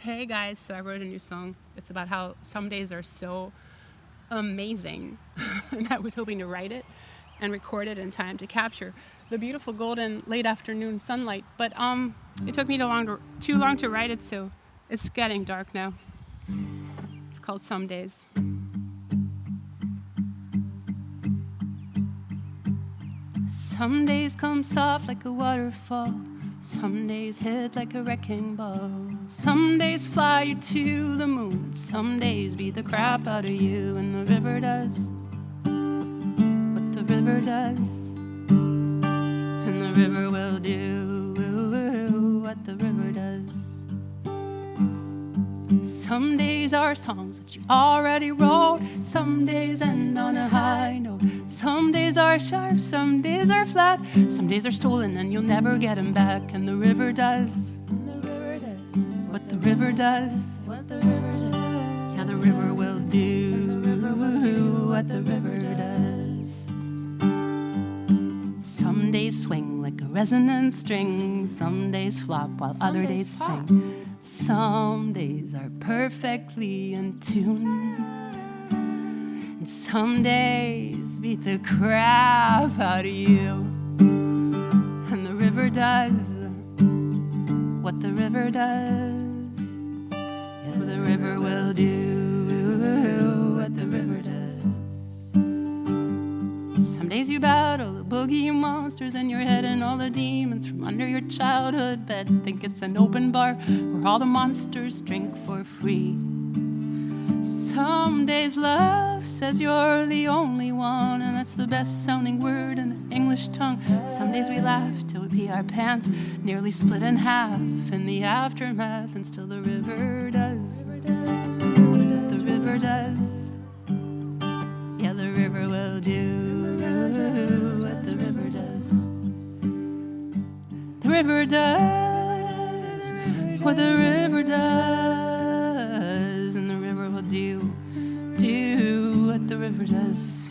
Hey guys, so I wrote a new song. It's about how some days are so amazing. And I was hoping to write it and record it in time to capture the beautiful golden late afternoon sunlight. But it took me too long to write it, so it's getting dark now. It's called Some Days. Some days come soft like a waterfall. Some days hit like a wrecking ball. Some days fly you to the moon. Some days beat the crap out of you. And the river does what the river does. And the river will do what the river does. Some days are songs that you already wrote. Some days end on a high note. Some days are sharp, some days are flat. Some days are stolen and you'll never get them back. And the river does what the river does. Yeah, the river will do what the river does. Some days swing like a resonant string. Some days flop while other days sing. Some days are perfectly in tune. And some days beat the crap out of you. And the river does what the river does. Yeah, the river will do what the river does. Some days you battle the boogie monsters in your head and all the demons from under your childhood bed. Think it's an open bar where all the monsters drink for free. Some days love says you're the only one, and that's the best sounding word in the English tongue. Some days we laugh till we pee our pants, nearly split in half in the aftermath, and still the river does. The river does. Yeah, the river will do what the river does. The river does what the river does, and the river will do what the river does.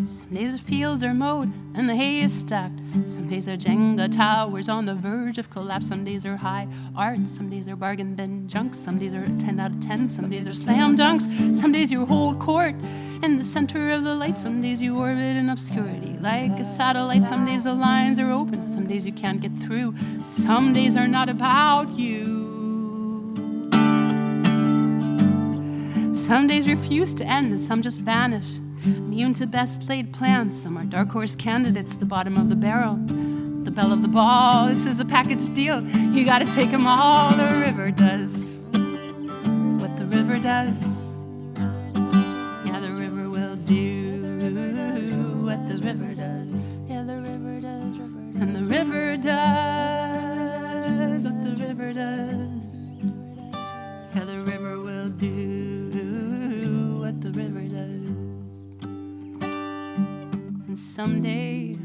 Some days the fields are mowed and the hay is stacked. Some days are Jenga towers on the verge of collapse. Some days are high art, some days are bargain bin junk. Some days are 10 out of 10, some days are slam dunks. Some days you hold court in the center of the light. Some days you orbit in obscurity like a satellite. Some days the lines are open, some days you can't get through. Some days are not about you. Some days refuse to end and some just vanish, immune to best laid plans. Some are dark horse candidates, the bottom of the barrel, the belle of the ball. This is a package deal, you gotta take them all. The river does what the river does. Yeah, the river will do what the river does. Yeah, the river does. And the river does what the river does. Yeah, the river will do what the river does. And someday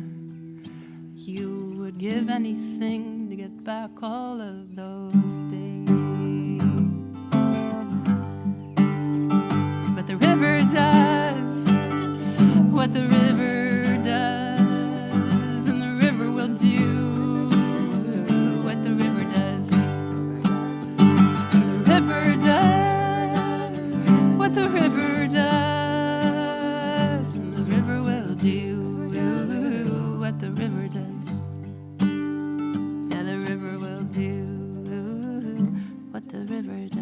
you would give anything to get back all of those days. But the river does what the river does, and the river will do what the river does. And the river does what the river does, and the river will do what the river does. Yeah, the river will do what the river does.